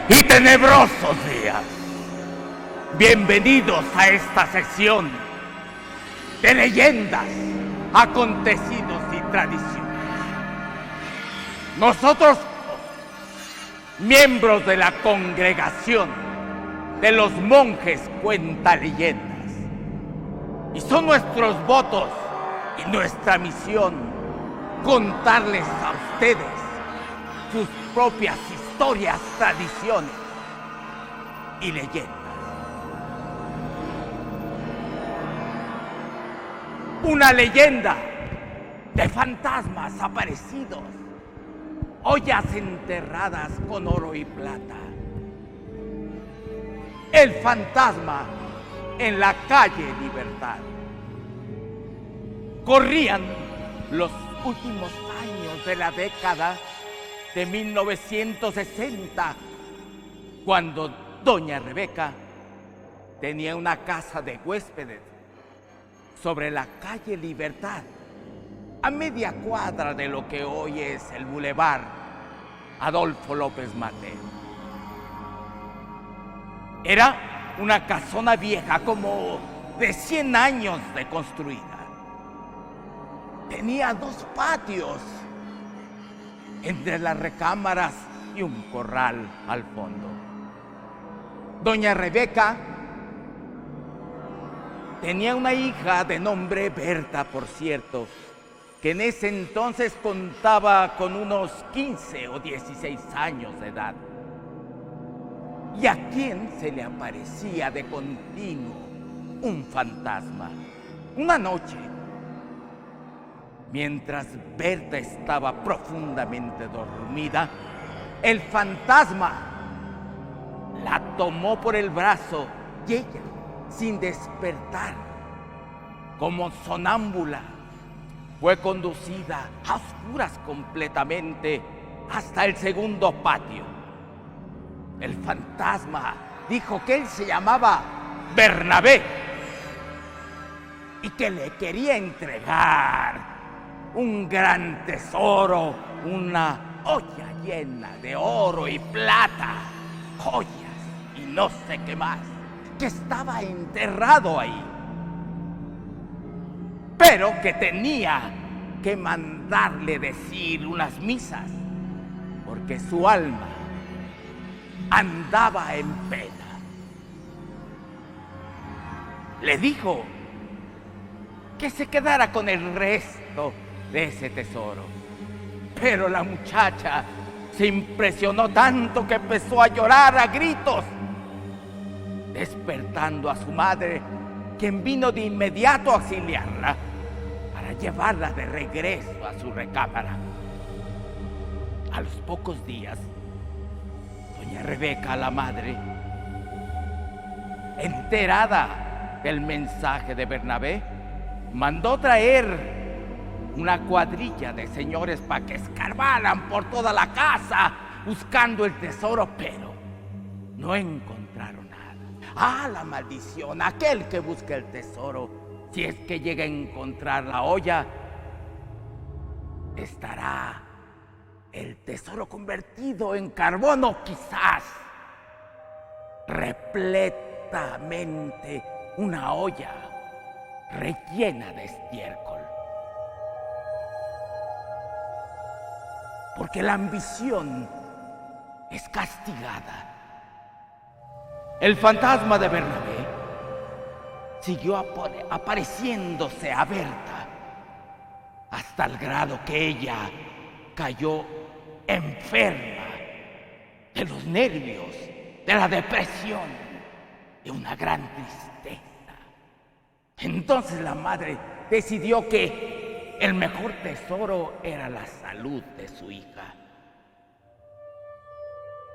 y tenebrosos días. Bienvenidos a esta sección de leyendas, acontecidos y tradiciones. Nosotros, miembros de la congregación de los monjes cuentaleyendas, y son nuestros votos y nuestra misión contarles a ustedes sus propias historias, tradiciones y leyendas. Una leyenda de fantasmas aparecidos, ollas enterradas con oro y plata. El fantasma en la calle Libertad. Corrían los últimos años de la década de 1960, cuando doña Rebeca tenía una casa de huéspedes sobre la calle Libertad, a media cuadra de lo que hoy es el Boulevard Adolfo López Mateos. Era una casona vieja, como de 100 años de construida. Tenía 2 patios entre las recámaras y un corral al fondo. Doña Rebeca tenía una hija de nombre Berta, por cierto, que en ese entonces contaba con unos 15 o 16 años de edad, y a quien se le aparecía de continuo un fantasma. Una noche, mientras Berta estaba profundamente dormida, el fantasma la tomó por el brazo y ella, sin despertar, como sonámbula, fue conducida a oscuras completamente hasta el segundo patio. El fantasma dijo que él se llamaba Bernabé y que le quería entregar un gran tesoro, una olla llena de oro y plata, joyas y no sé qué más, que estaba enterrado ahí, pero que tenía que mandarle decir unas misas, porque su alma andaba en pena. Le dijo que se quedara con el resto de ese tesoro, pero la muchacha se impresionó tanto que empezó a llorar a gritos, despertando a su madre, quien vino de inmediato a auxiliarla para llevarla de regreso a su recámara. A los pocos días, doña Rebeca, la madre, enterada del mensaje de Bernabé, mandó traer una cuadrilla de señores para que escarbaran por toda la casa buscando el tesoro, pero no encontraron nada. ¡Ah, la maldición! Aquel que busque el tesoro, si es que llega a encontrar la olla, estará el tesoro convertido en carbón, o quizás repletamente una olla rellena de estiércol. Porque la ambición es castigada. El fantasma de Bernabé siguió apareciéndose a Berta hasta el grado que ella cayó enferma de los nervios, de la depresión, de una gran tristeza. Entonces la madre decidió que el mejor tesoro era la salud de su hija.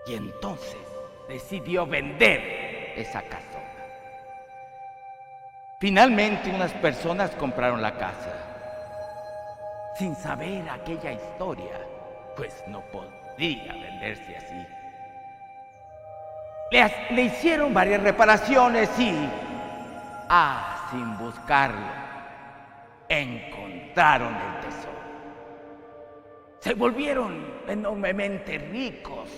Y entonces decidió vender esa casona. Finalmente unas personas compraron la casa. Sin saber aquella historia, pues no podía venderse así. Le hicieron varias reparaciones y, sin buscarlo, encontraron el tesoro. Se volvieron enormemente ricos.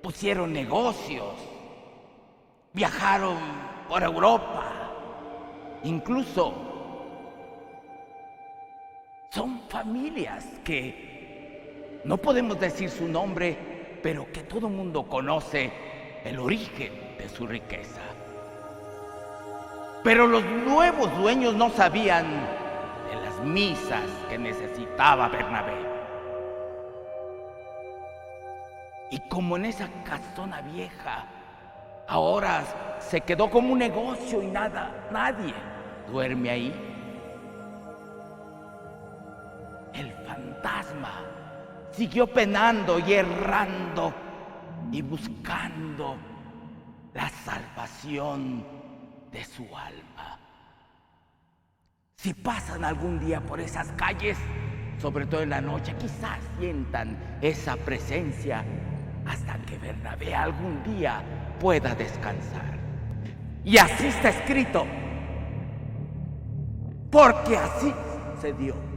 pusieron negocios, viajaron por Europa, incluso son familias que no podemos decir su nombre, pero que todo el mundo conoce el origen de su riqueza. Pero los nuevos dueños no sabían de las misas que necesitaba Bernabé. Y como en esa casona vieja, ahora se quedó como un negocio y nadie duerme ahí. El fantasma siguió penando y errando y buscando la salvación de su alma. Si pasan algún día por esas calles, sobre todo en la noche, quizás sientan esa presencia hasta que Bernabé algún día pueda descansar. Y así está escrito, porque así se dio.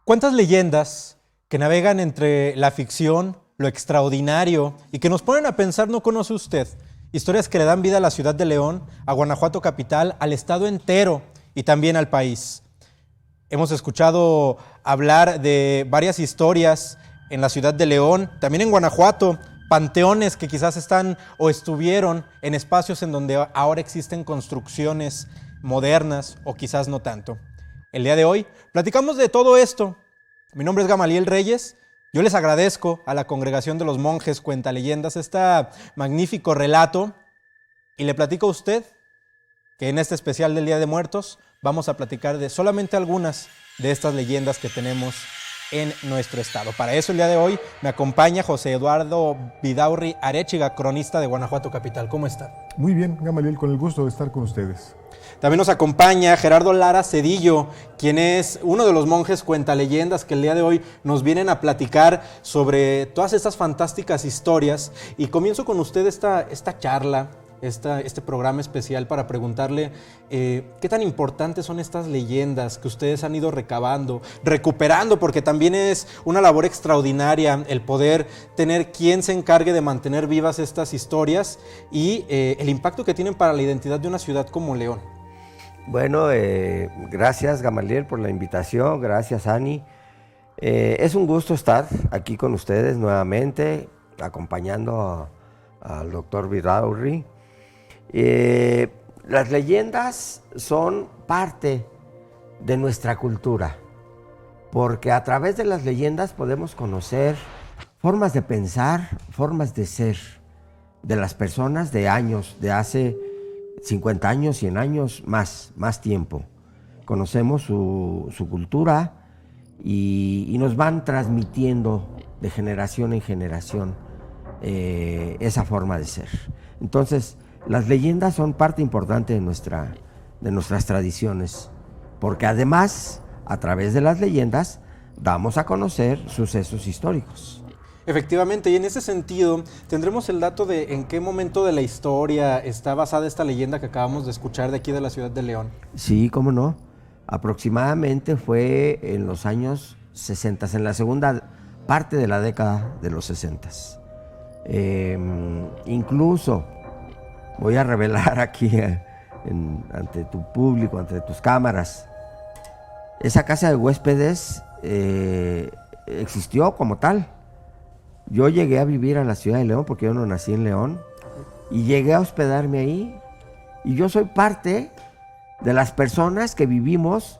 ¿Cuántas leyendas que navegan entre la ficción, lo extraordinario y que nos ponen a pensar no conoce usted? Historias que le dan vida a la ciudad de León, a Guanajuato capital, al estado entero y también al país. Hemos escuchado hablar de varias historias en la ciudad de León, también en Guanajuato, panteones que quizás están o estuvieron en espacios en donde ahora existen construcciones modernas o quizás no tanto. El día de hoy platicamos de todo esto. Mi nombre es Gamaliel Reyes. Yo les agradezco a la Congregación de los Monjes Cuentaleyendas este magnífico relato y le platico a usted que en este especial del Día de Muertos vamos a platicar de solamente algunas de estas leyendas que tenemos en nuestro estado. Para eso el día de hoy me acompaña José Eduardo Vidaurri Arechiga, cronista de Guanajuato capital. ¿Cómo está? Muy bien, Gamaliel, con el gusto de estar con ustedes. También nos acompaña Gerardo Lara Cedillo, quien es uno de los monjes cuentaleyendas que el día de hoy nos vienen a platicar sobre todas estas fantásticas historias. Y comienzo con usted esta charla, este programa especial para preguntarle qué tan importantes son estas leyendas que ustedes han ido recabando, recuperando, porque también es una labor extraordinaria el poder tener quien se encargue de mantener vivas estas historias y el impacto que tienen para la identidad de una ciudad como León. Bueno, gracias Gamaliel por la invitación, gracias Ani. Es un gusto estar aquí con ustedes nuevamente, acompañando al doctor Vidaurri. Las leyendas son parte de nuestra cultura, porque a través de las leyendas podemos conocer formas de pensar, formas de ser de las personas de años, de hace 50 años, 100 años, más tiempo. Conocemos su cultura y nos van transmitiendo de generación en generación esa forma de ser. Entonces, las leyendas son parte importante de nuestras tradiciones, porque además, a través de las leyendas, damos a conocer sucesos históricos. Efectivamente, y en ese sentido, tendremos el dato de en qué momento de la historia está basada esta leyenda que acabamos de escuchar de aquí de la ciudad de León. Sí, cómo no. Aproximadamente fue en los años 60, en la segunda parte de la década de los 60. Incluso, voy a revelar aquí ante tu público, ante tus cámaras, esa casa de huéspedes existió como tal. Yo llegué a vivir a la ciudad de León, porque yo no nací en León, y llegué a hospedarme ahí, y yo soy parte de las personas que vivimos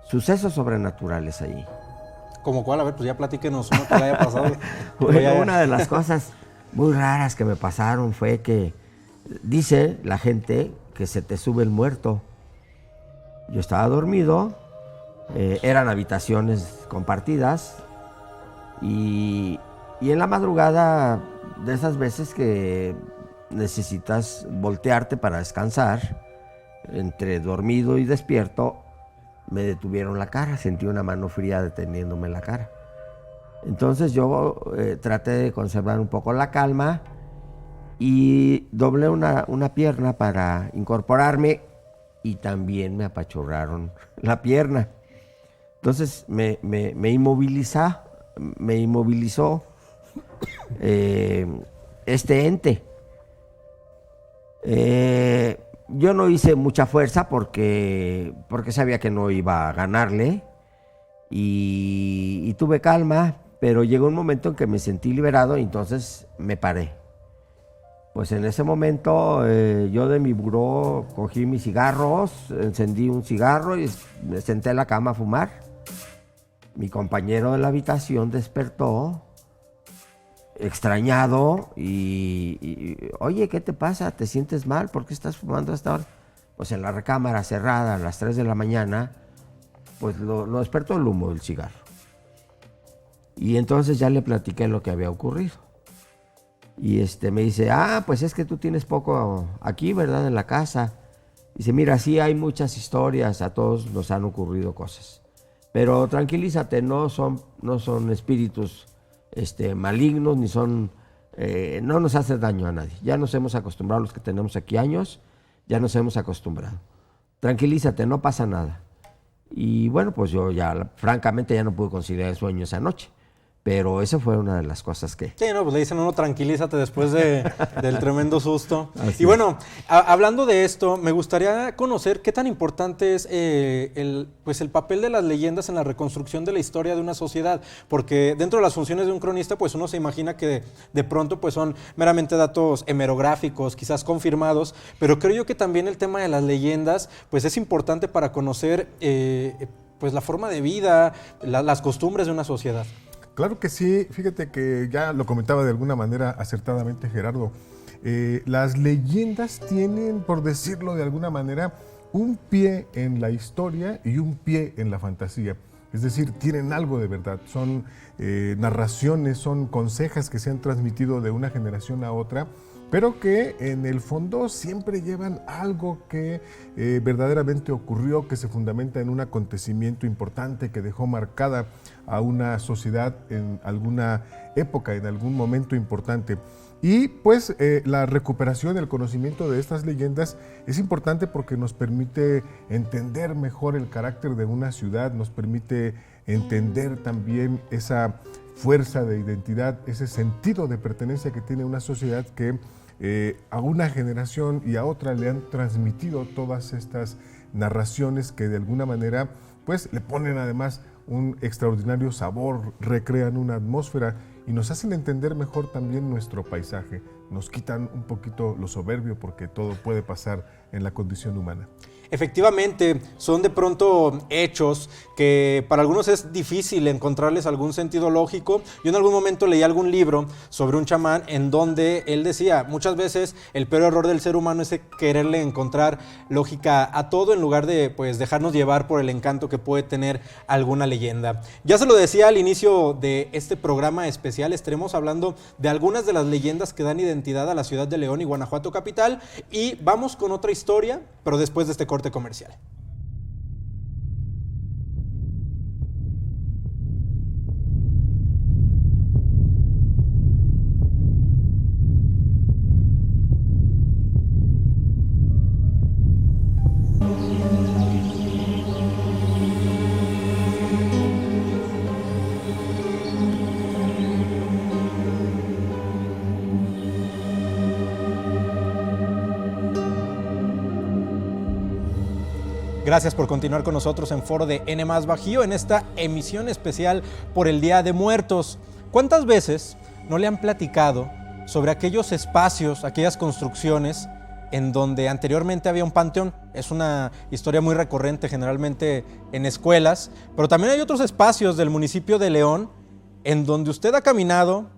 sucesos sobrenaturales ahí. ¿Cómo cuál? A ver, pues ya platíquenos uno que le haya pasado. Bueno, una de las cosas muy raras que me pasaron fue que dice la gente que se te sube el muerto. Yo estaba dormido, eran habitaciones compartidas, y en la madrugada, de esas veces que necesitas voltearte para descansar, entre dormido y despierto, me detuvieron la cara, sentí una mano fría deteniéndome la cara. Entonces yo traté de conservar un poco la calma y doblé una pierna para incorporarme y también me apachurraron la pierna. Entonces me inmovilizó este ente. Yo no hice mucha fuerza porque sabía que no iba a ganarle y tuve calma, pero llegó un momento en que me sentí liberado y entonces me paré. Pues en ese momento yo de mi buró cogí mis cigarros, encendí un cigarro y me senté en la cama a fumar. Mi compañero de la habitación despertó, extrañado, y oye, ¿qué te pasa? ¿Te sientes mal? ¿Por qué estás fumando hasta ahora? Pues en la recámara cerrada a las 3 de la mañana, pues lo despertó el humo del cigarro. Y entonces ya le platiqué lo que había ocurrido. Y me dice, pues es que tú tienes poco aquí, ¿verdad? En la casa. Dice, mira, sí hay muchas historias, a todos nos han ocurrido cosas. Pero tranquilízate, no son espíritus malignos, ni son, no nos hace daño a nadie. Ya nos hemos acostumbrado, los que tenemos aquí años, ya nos hemos acostumbrado. Tranquilízate, no pasa nada. Y bueno, pues yo ya, francamente, ya no pude conciliar el sueño esa noche. Pero esa fue una de las cosas que... Sí, no, pues le dicen a uno, tranquilízate después del tremendo susto. Así y bueno, hablando de esto, me gustaría conocer qué tan importante es el papel de las leyendas en la reconstrucción de la historia de una sociedad, porque dentro de las funciones de un cronista, pues uno se imagina que de pronto pues son meramente datos hemerográficos, quizás confirmados, pero creo yo que también el tema de las leyendas pues es importante para conocer pues la forma de vida, las costumbres de una sociedad. Claro que sí, fíjate que ya lo comentaba de alguna manera acertadamente Gerardo. Las leyendas tienen, por decirlo de alguna manera, un pie en la historia y un pie en la fantasía. Es decir, tienen algo de verdad, son narraciones, son consejas que se han transmitido de una generación a otra, pero que en el fondo siempre llevan algo que verdaderamente ocurrió, que se fundamenta en un acontecimiento importante que dejó marcada a una sociedad en alguna época, en algún momento importante. Y pues la recuperación, el conocimiento de estas leyendas es importante porque nos permite entender mejor el carácter de una ciudad, nos permite entender también esa fuerza de identidad, ese sentido de pertenencia que tiene una sociedad que a una generación y a otra le han transmitido todas estas narraciones que de alguna manera pues le ponen además un extraordinario sabor, recrean una atmósfera y nos hacen entender mejor también nuestro paisaje, nos quitan un poquito lo soberbio porque todo puede pasar en la condición humana. Efectivamente, son de pronto hechos que para algunos es difícil encontrarles algún sentido lógico. Yo en algún momento leí algún libro sobre un chamán en donde él decía, muchas veces el peor error del ser humano es quererle encontrar lógica a todo en lugar de pues dejarnos llevar por el encanto que puede tener alguna leyenda. Ya se lo decía al inicio de este programa especial, estaremos hablando de algunas de las leyendas que dan identidad a la ciudad de León y Guanajuato capital, y vamos con otra historia, pero después de este corte comercial. Gracias por continuar con nosotros en Foro de N+ Bajío en esta emisión especial por el Día de Muertos. ¿Cuántas veces no le han platicado sobre aquellos espacios, aquellas construcciones en donde anteriormente había un panteón? Es una historia muy recurrente generalmente en escuelas, pero también hay otros espacios del municipio de León en donde usted ha caminado,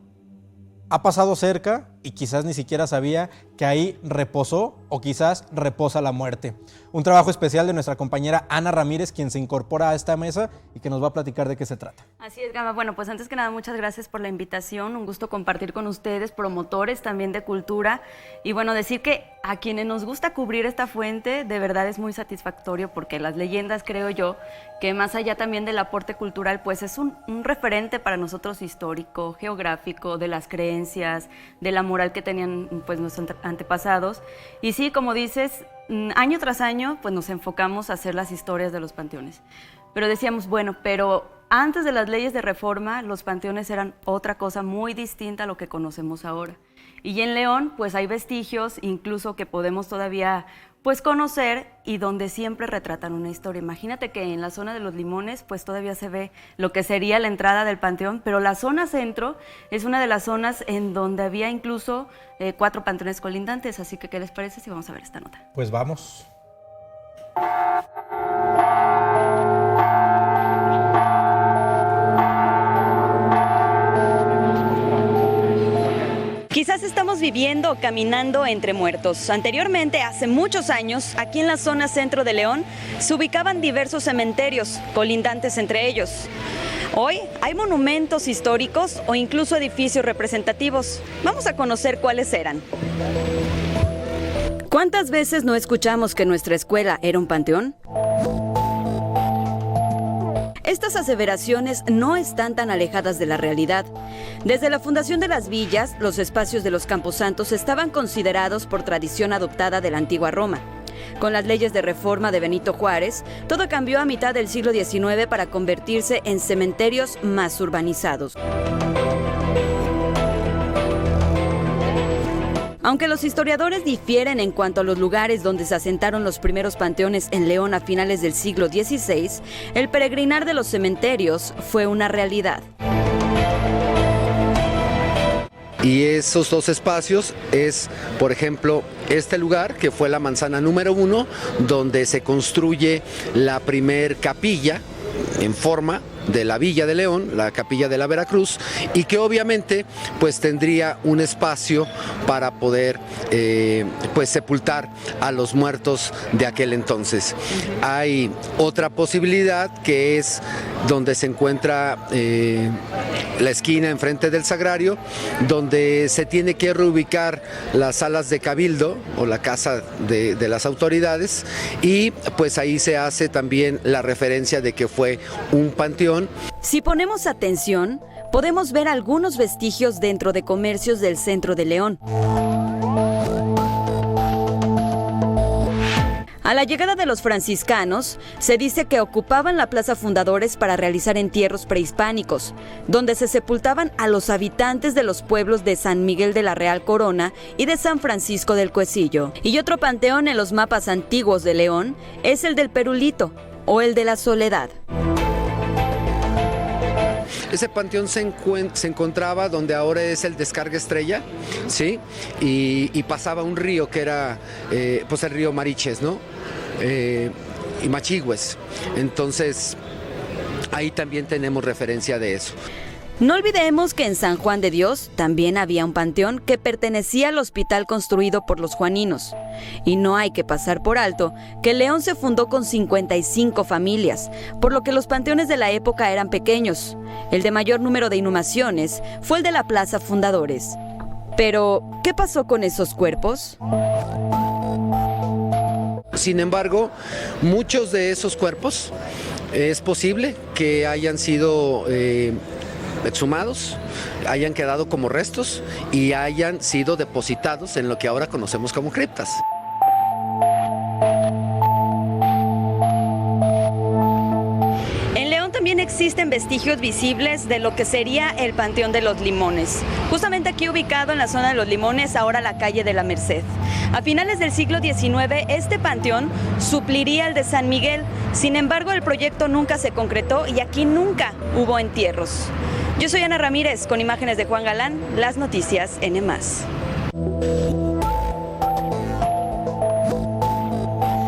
ha pasado cerca y quizás ni siquiera sabía que ahí reposó o quizás reposa la muerte. Un trabajo especial de nuestra compañera Ana Ramírez, quien se incorpora a esta mesa y que nos va a platicar de qué se trata. Así es, Gama. Bueno, pues antes que nada, muchas gracias por la invitación. Un gusto compartir con ustedes, promotores también de cultura. Y bueno, decir que a quienes nos gusta cubrir esta fuente, de verdad es muy satisfactorio porque las leyendas, creo yo, que más allá también del aporte cultural, pues es un referente para nosotros histórico, geográfico, de las creencias, de la moral que tenían pues nuestros antepasados. Y sí, como dices, año tras año pues nos enfocamos a hacer las historias de los panteones. Pero decíamos, bueno, pero antes de las leyes de reforma, los panteones eran otra cosa muy distinta a lo que conocemos ahora. Y en León, pues hay vestigios, incluso que podemos todavía pues conocer y donde siempre retratan una historia. Imagínate que en la zona de Los Limones, pues todavía se ve lo que sería la entrada del panteón, pero la zona centro es una de las zonas en donde había incluso 4 panteones colindantes. Así que, ¿qué les parece si vamos a ver esta nota? Pues vamos. Quizás estamos viviendo o caminando entre muertos. Anteriormente, hace muchos años, aquí en la zona centro de León, se ubicaban diversos cementerios, colindantes entre ellos. Hoy hay monumentos históricos o incluso edificios representativos. Vamos a conocer cuáles eran. ¿Cuántas veces no escuchamos que nuestra escuela era un panteón? Estas aseveraciones no están tan alejadas de la realidad. Desde la fundación de las villas, los espacios de los camposantos estaban considerados por tradición adoptada de la antigua Roma. Con las leyes de reforma de Benito Juárez, todo cambió a mitad del siglo XIX para convertirse en cementerios más urbanizados. Aunque los historiadores difieren en cuanto a los lugares donde se asentaron los primeros panteones en León a finales del siglo XVI, el peregrinar de los cementerios fue una realidad. Y esos 2 espacios es, por ejemplo, este lugar que fue la manzana número 1, donde se construye la primer capilla en forma de la Villa de León, la Capilla de la Veracruz, y que obviamente pues tendría un espacio para poder pues sepultar a los muertos de aquel entonces. Hay otra posibilidad que es donde se encuentra la esquina enfrente del Sagrario, donde se tiene que reubicar las salas de cabildo o la casa de las autoridades, y pues ahí se hace también la referencia de que fue un panteón. Si ponemos atención, podemos ver algunos vestigios dentro de comercios del centro de León. A la llegada de los franciscanos, se dice que ocupaban la Plaza Fundadores para realizar entierros prehispánicos, donde se sepultaban a los habitantes de los pueblos de San Miguel de la Real Corona y de San Francisco del Cuecillo. Y otro panteón en los mapas antiguos de León es el del Perulito o el de la Soledad. Ese panteón se encontraba donde ahora es el Descarga Estrella, ¿sí? Y pasaba un río que era pues el río Mariches, ¿no? Y Machigües. Entonces, ahí también tenemos referencia de eso. No olvidemos que en San Juan de Dios también había un panteón que pertenecía al hospital construido por los juaninos. Y no hay que pasar por alto que León se fundó con 55 familias, por lo que los panteones de la época eran pequeños. El de mayor número de inhumaciones fue el de la Plaza Fundadores. Pero, ¿qué pasó con esos cuerpos? Sin embargo, muchos de esos cuerpos es posible que hayan sido exhumados, hayan quedado como restos y hayan sido depositados en lo que ahora conocemos como criptas. En León también existen vestigios visibles de lo que sería el Panteón de los Limones. Justamente aquí ubicado en la zona de Los Limones, ahora la calle de la Merced. A finales del siglo XIX, este panteón supliría el de San Miguel. Sin embargo, el proyecto nunca se concretó y aquí nunca hubo entierros. Yo soy Ana Ramírez, con imágenes de Juan Galán, Las Noticias N+.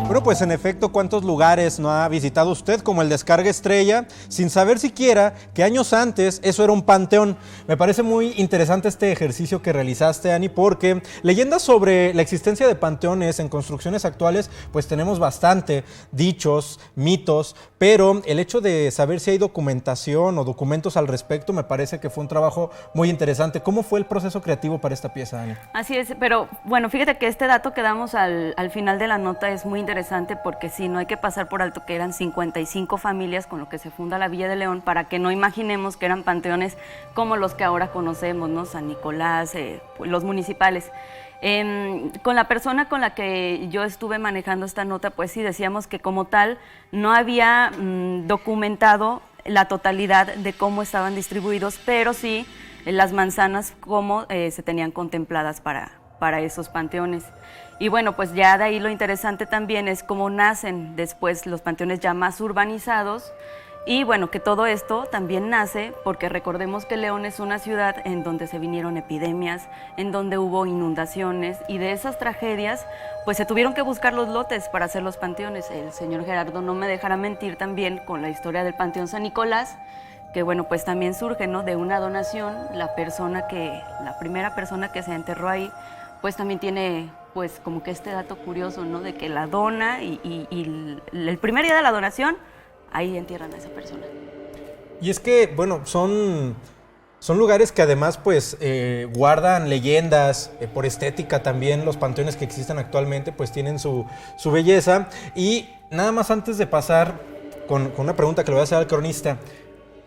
Bueno, Bueno, pues en efecto, ¿cuántos lugares no ha visitado usted como el Descarga Estrella sin saber siquiera que años antes eso era un panteón? Me parece muy interesante este ejercicio que realizaste, Ani, porque leyendas sobre la existencia de panteones en construcciones actuales, pues tenemos bastante, dichos, mitos, pero el hecho de saber si hay documentación o documentos al respecto me parece que fue un trabajo muy interesante. ¿Cómo fue el proceso creativo para esta pieza, Ani? Así es, pero bueno, fíjate que este dato que damos al final de la nota es muy interesante porque sí, no hay que pasar por alto que eran 55 familias con lo que se funda la Villa de León para que no imaginemos que eran panteones como los que ahora conocemos, ¿no? San Nicolás, los municipales. Con la persona con la que yo estuve manejando esta nota, pues sí decíamos que como tal no había documentado la totalidad de cómo estaban distribuidos, pero sí las manzanas como se tenían contempladas para esos panteones. Y bueno, pues ya de ahí lo interesante también es cómo nacen después los panteones ya más urbanizados. Y bueno, que todo esto también nace porque recordemos que León es una ciudad en donde se vinieron epidemias, en donde hubo inundaciones, y de esas tragedias pues se tuvieron que buscar los lotes para hacer los panteones. El señor Gerardo no me dejará mentir también con la historia del Panteón San Nicolás, que bueno, pues también surge, ¿no?, de una donación. La primera persona que se enterró ahí pues también tiene pues como que este dato curioso, ¿no?, de que la dona y el primer día de la donación ahí entierran a esa persona. Y es que, bueno, son lugares que además pues guardan leyendas, por estética también. Los panteones que existen actualmente pues tienen su belleza. Y nada más antes de pasar con una pregunta que le voy a hacer al cronista,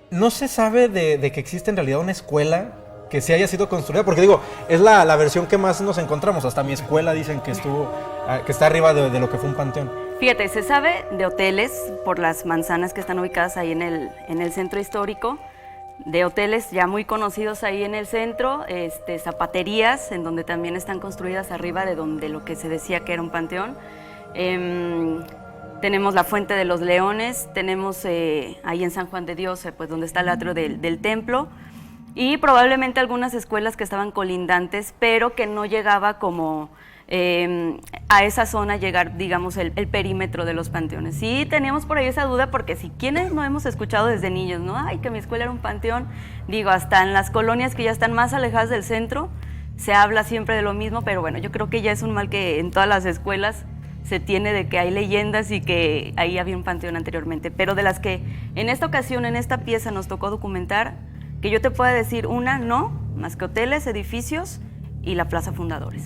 ¿no se sabe de que existe en realidad una escuela que se haya sido construida? Porque digo, es la versión que más nos encontramos. Hasta mi escuela dicen que está arriba de lo que fue un panteón. Fíjate, se sabe de hoteles por las manzanas que están ubicadas ahí en el centro histórico, de hoteles ya muy conocidos ahí en el centro, zapaterías en donde también están construidas arriba de donde lo que se decía que era un panteón. Tenemos la Fuente de los Leones, tenemos ahí en San Juan de Dios, pues donde está el atrio del templo, y probablemente algunas escuelas que estaban colindantes, pero que no llegaba como a esa zona llegar, digamos, el perímetro de los panteones. Sí teníamos por ahí esa duda, porque si quienes no hemos escuchado desde niños, ¿no?, ay, que mi escuela era un panteón, digo, hasta en las colonias que ya están más alejadas del centro, se habla siempre de lo mismo, pero bueno, yo creo que ya es un mal que en todas las escuelas se tiene de que hay leyendas y que ahí había un panteón anteriormente, pero de las que en esta ocasión, en esta pieza nos tocó documentar, que yo te pueda decir una, no, más que hoteles, edificios y la Plaza Fundadores.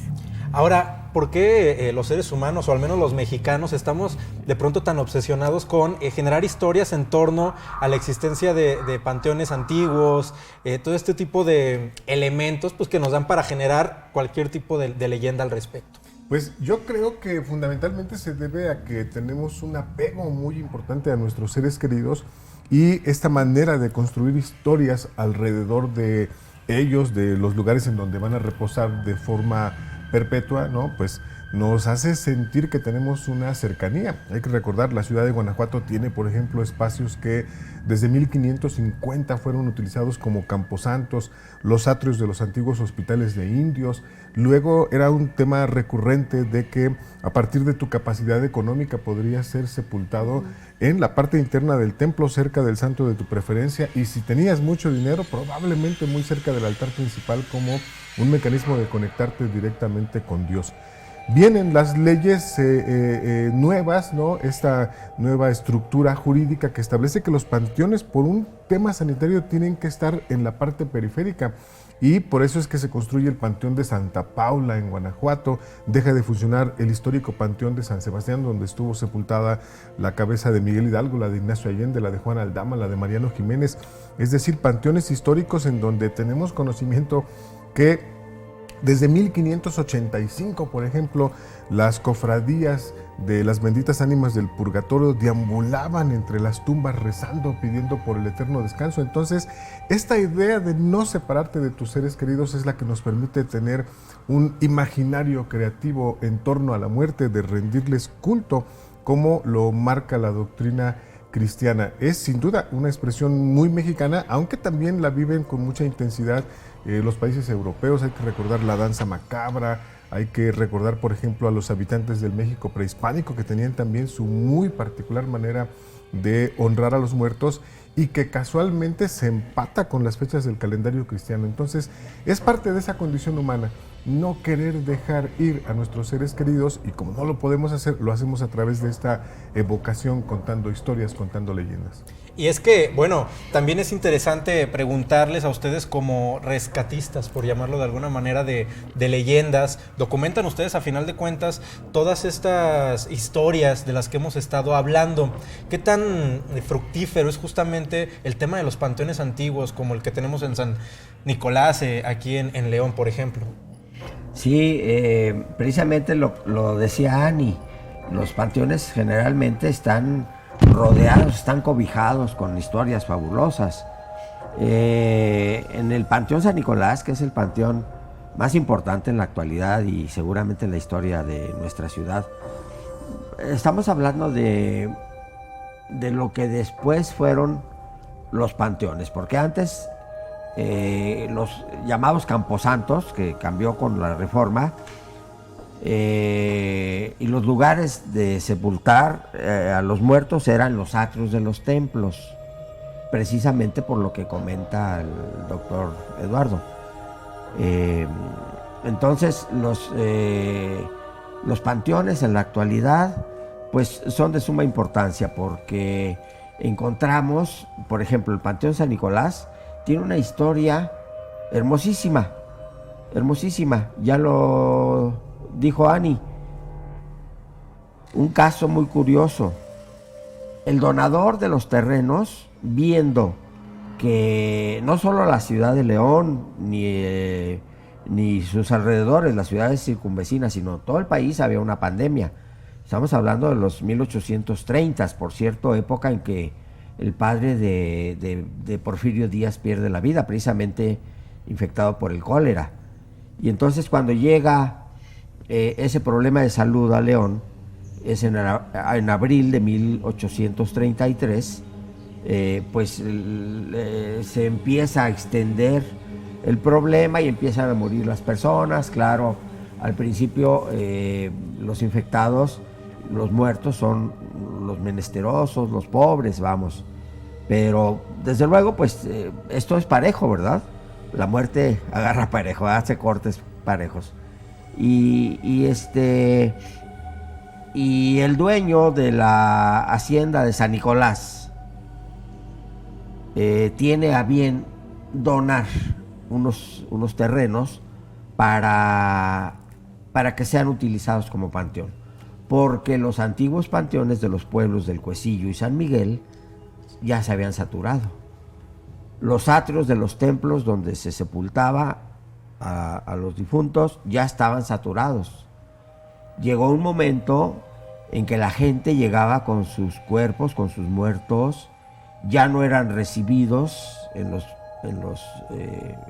Ahora, ¿por qué los seres humanos, o al menos los mexicanos, estamos de pronto tan obsesionados con generar historias en torno a la existencia de panteones antiguos, todo este tipo de elementos pues, que nos dan para generar cualquier tipo de leyenda al respecto? Pues yo creo que fundamentalmente se debe a que tenemos un apego muy importante a nuestros seres queridos, y esta manera de construir historias alrededor de ellos, de los lugares en donde van a reposar de forma perpetua, ¿no?, pues nos hace sentir que tenemos una cercanía. Hay que recordar, la ciudad de Guanajuato tiene, por ejemplo, espacios que desde 1550 fueron utilizados como camposantos, los atrios de los antiguos hospitales de indios. Luego era un tema recurrente de que a partir de tu capacidad económica podrías ser sepultado en la parte interna del templo, cerca del santo de tu preferencia, y si tenías mucho dinero, probablemente muy cerca del altar principal, como un mecanismo de conectarte directamente con Dios. Vienen las leyes nuevas, ¿no?, esta nueva estructura jurídica que establece que los panteones, por un tema sanitario, tienen que estar en la parte periférica. Y por eso es que se construye el Panteón de Santa Paula en Guanajuato. Deja de funcionar el histórico Panteón de San Sebastián, donde estuvo sepultada la cabeza de Miguel Hidalgo, la de Ignacio Allende, la de Juan Aldama, la de Mariano Jiménez. Es decir, panteones históricos en donde tenemos conocimiento que desde 1585, por ejemplo, las cofradías de las benditas ánimas del purgatorio deambulaban entre las tumbas rezando, pidiendo por el eterno descanso. Entonces, esta idea de no separarte de tus seres queridos es la que nos permite tener un imaginario creativo en torno a la muerte, de rendirles culto, como lo marca la doctrina cristiana. Es sin duda una expresión muy mexicana, aunque también la viven con mucha intensidad los países europeos. Hay que recordar la danza macabra, Hay que recordar, por ejemplo, a los habitantes del México prehispánico, que tenían también su muy particular manera de honrar a los muertos y que casualmente se empata con las fechas del calendario cristiano. Entonces, es parte de esa condición humana, no querer dejar ir a nuestros seres queridos, y como no lo podemos hacer, lo hacemos a través de esta evocación, contando historias, contando leyendas. Y es que, bueno, también es interesante preguntarles a ustedes como rescatistas, por llamarlo de alguna manera, de leyendas. ¿Documentan ustedes a final de cuentas todas estas historias de las que hemos estado hablando? ¿Qué tan fructífero es justamente el tema de los panteones antiguos, como el que tenemos en San Nicolás, aquí en León, por ejemplo? Sí, precisamente lo decía Ani, los panteones generalmente están rodeados, están cobijados con historias fabulosas. En el Panteón San Nicolás, que es el panteón más importante en la actualidad y seguramente en la historia de nuestra ciudad, estamos hablando de lo que después fueron los panteones, porque antes los llamados camposantos, que cambió con la reforma, y los lugares de sepultar a los muertos eran los atrios de los templos, precisamente por lo que comenta el doctor Eduardo. Entonces los panteones en la actualidad pues son de suma importancia, porque encontramos, por ejemplo, el Panteón San Nicolás tiene una historia hermosísima, hermosísima, ya lo dijo Ani. Un caso muy curioso: el donador de los terrenos, viendo que no solo la ciudad de León ni sus alrededores, las ciudades circunvecinas, sino todo el país, había una pandemia. Estamos hablando de los 1830, por cierto, época en que el padre de Porfirio Díaz pierde la vida, precisamente infectado por el cólera. Y entonces, cuando llega ese problema de salud a León, es en abril de 1833, pues se empieza a extender el problema y empiezan a morir las personas. Claro, al principio los infectados, los muertos son los menesterosos, los pobres, vamos. Pero desde luego, pues esto es parejo, ¿verdad? La muerte agarra parejo, hace cortes parejos. Y el dueño de la hacienda de San Nicolás tiene a bien donar unos terrenos para que sean utilizados como panteón, porque los antiguos panteones de los pueblos del Cuecillo y San Miguel ya se habían saturado. Los atrios de los templos donde se sepultaba a los difuntos ya estaban saturados. Llegó un momento en que la gente llegaba con sus cuerpos, con sus muertos, ya no eran recibidos en los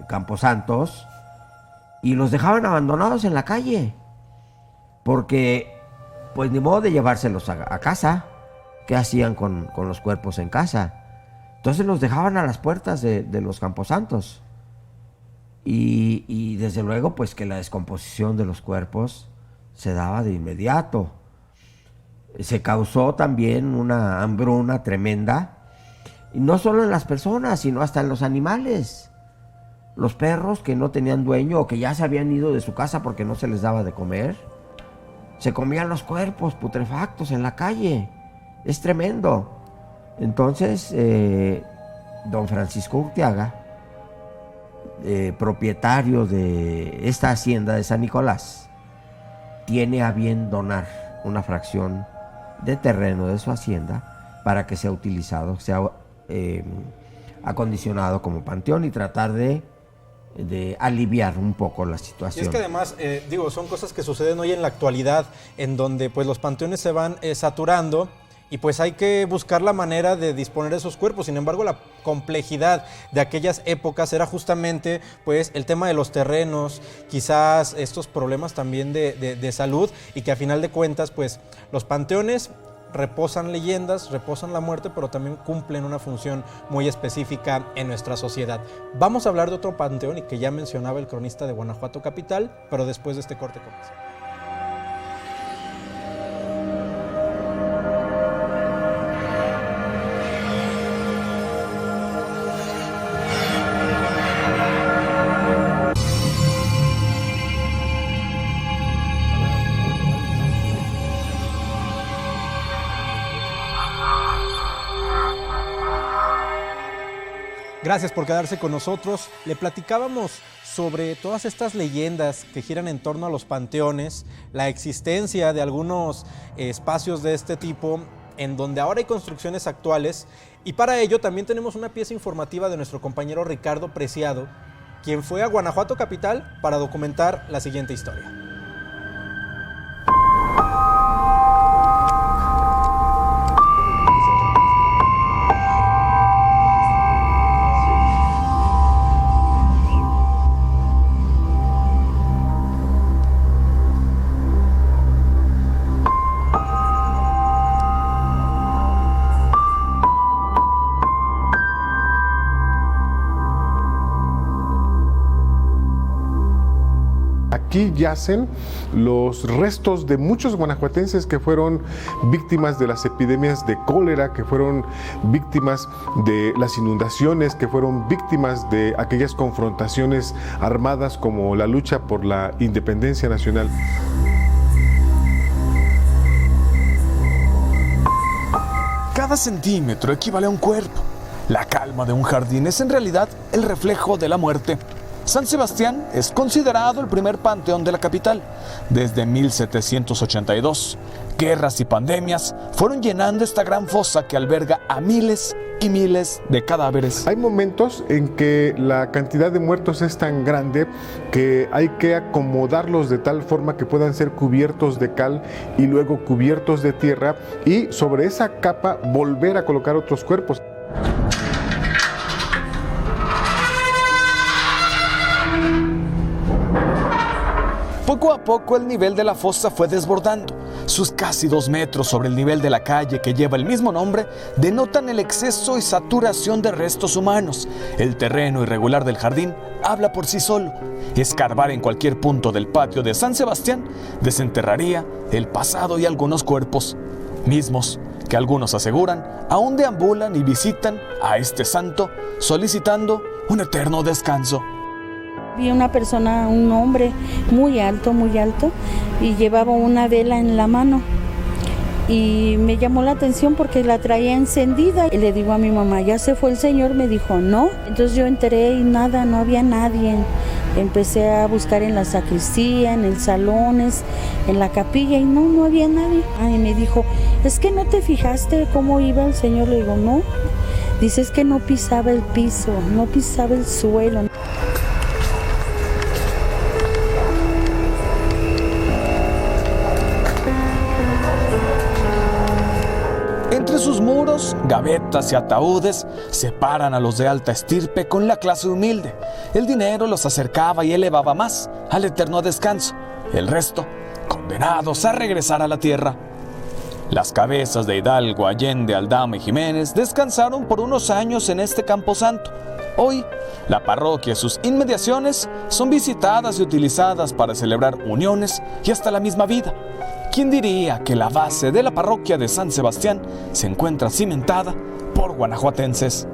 camposantos, y los dejaban abandonados en la calle, porque pues ni modo de llevárselos a casa. ¿Qué hacían con los cuerpos en casa? Entonces los dejaban a las puertas de los camposantos, y desde luego pues que la descomposición de los cuerpos se daba de inmediato. Se causó también una hambruna tremenda, y no solo en las personas, sino hasta en los animales. Los perros que no tenían dueño o que ya se habían ido de su casa porque no se les daba de comer, se comían los cuerpos putrefactos en la calle. Es tremendo. Entonces, don Francisco Urteaga, propietario de esta hacienda de San Nicolás, tiene a bien donar una fracción de terreno de su hacienda para que sea utilizado, sea acondicionado como panteón, y tratar de aliviar un poco la situación. Y es que además, son cosas que suceden hoy en la actualidad, en donde pues los panteones se van saturando, y pues hay que buscar la manera de disponer de esos cuerpos. Sin embargo, la complejidad de aquellas épocas era justamente pues el tema de los terrenos, quizás estos problemas también de salud, y que a final de cuentas pues los panteones reposan leyendas, reposan la muerte, pero también cumplen una función muy específica en nuestra sociedad. Vamos a hablar de otro panteón y que ya mencionaba el cronista de Guanajuato Capital, pero después de este corte comercial. Gracias por quedarse con nosotros. Le platicábamos sobre todas estas leyendas que giran en torno a los panteones, la existencia de algunos espacios de este tipo, en donde ahora hay construcciones actuales, y para ello también tenemos una pieza informativa de nuestro compañero Ricardo Preciado, quien fue a Guanajuato Capital para documentar la siguiente historia. Aquí yacen los restos de muchos guanajuatenses que fueron víctimas de las epidemias de cólera, que fueron víctimas de las inundaciones, que fueron víctimas de aquellas confrontaciones armadas como la lucha por la independencia nacional. Cada centímetro equivale a un cuerpo. La calma de un jardín es en realidad el reflejo de la muerte. San Sebastián es considerado el primer panteón de la capital. Desde 1782, guerras y pandemias fueron llenando esta gran fosa que alberga a miles y miles de cadáveres. Hay momentos en que la cantidad de muertos es tan grande que hay que acomodarlos de tal forma que puedan ser cubiertos de cal y luego cubiertos de tierra, y sobre esa capa volver a colocar otros cuerpos. Poco a poco el nivel de la fosa fue desbordando. Sus casi 2 metros sobre el nivel de la calle que lleva el mismo nombre denotan el exceso y saturación de restos humanos. El terreno irregular del jardín habla por sí solo. Escarbar en cualquier punto del patio de San Sebastián desenterraría el pasado y algunos cuerpos, mismos que algunos aseguran aún deambulan y visitan a este santo solicitando un eterno descanso. Vi una persona, un hombre muy alto, y llevaba una vela en la mano. Y me llamó la atención porque la traía encendida. Y le digo a mi mamá, ¿ya se fue el señor? Me dijo, no. Entonces yo entré y nada, no había nadie. Empecé a buscar en la sacristía, en el salones, en la capilla, y no había nadie. Y me dijo, ¿es que no te fijaste cómo iba el señor? Le digo, no. Dice, es que no pisaba el piso, no pisaba el suelo. Entre sus muros, gavetas y ataúdes separan a los de alta estirpe con la clase humilde. El dinero los acercaba y elevaba más al eterno descanso. El resto, condenados a regresar a la tierra. Las cabezas de Hidalgo, Allende, Aldama y Jiménez descansaron por unos años en este camposanto. Hoy, la parroquia y sus inmediaciones son visitadas y utilizadas para celebrar uniones y hasta la misma vida. ¿Quién diría que la base de la parroquia de San Sebastián se encuentra cimentada por guanajuatenses?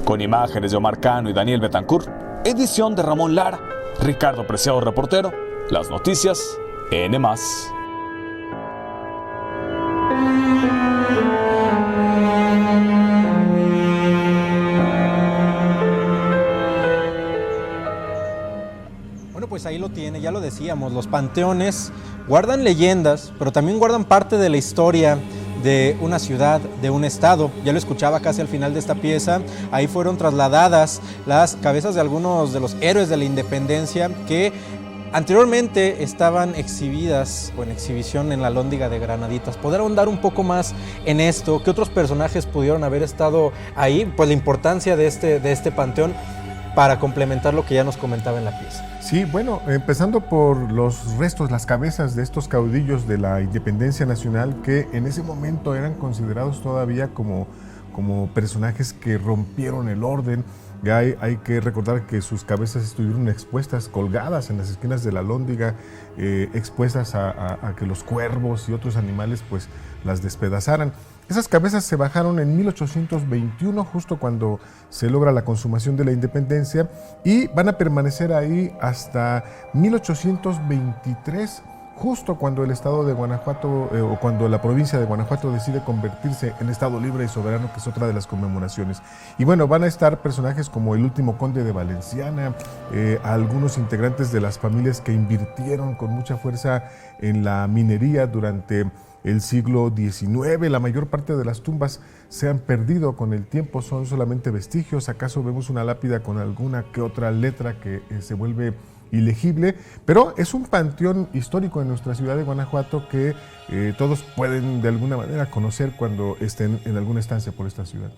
Con imágenes de Omar Cano y Daniel Betancourt, edición de Ramón Lara, Ricardo Preciado reportero, las noticias N+. Pues ahí lo tiene, ya lo decíamos, los panteones guardan leyendas, pero también guardan parte de la historia de una ciudad, de un estado. Ya lo escuchaba casi al final de esta pieza, ahí fueron trasladadas las cabezas de algunos de los héroes de la independencia que anteriormente estaban exhibidas o en exhibición en la Alhóndiga de Granaditas. ¿Poder ahondar un poco más en esto? ¿Qué otros personajes pudieron haber estado ahí? Pues la importancia de este panteón. para complementar lo que ya nos comentaba en la pieza. Sí, bueno, empezando por los restos, las cabezas de estos caudillos de la independencia nacional que en ese momento eran considerados todavía como personajes que rompieron el orden. Ya hay que recordar que sus cabezas estuvieron expuestas, colgadas en las esquinas de la Alhóndiga, expuestas a que los cuervos y otros animales pues las despedazaran. Esas cabezas se bajaron en 1821, justo cuando se logra la consumación de la independencia, y van a permanecer ahí hasta 1823, justo cuando el estado de Guanajuato, o cuando la provincia de Guanajuato decide convertirse en estado libre y soberano, que es otra de las conmemoraciones. Y bueno, van a estar personajes como el último conde de Valenciana, algunos integrantes de las familias que invirtieron con mucha fuerza en la minería durante el siglo XIX. La mayor parte de las tumbas se han perdido con el tiempo, son solamente vestigios. Acaso vemos una lápida con alguna que otra letra que se vuelve ilegible, pero es un panteón histórico en nuestra ciudad de Guanajuato que todos pueden de alguna manera conocer cuando estén en alguna estancia por esta ciudad.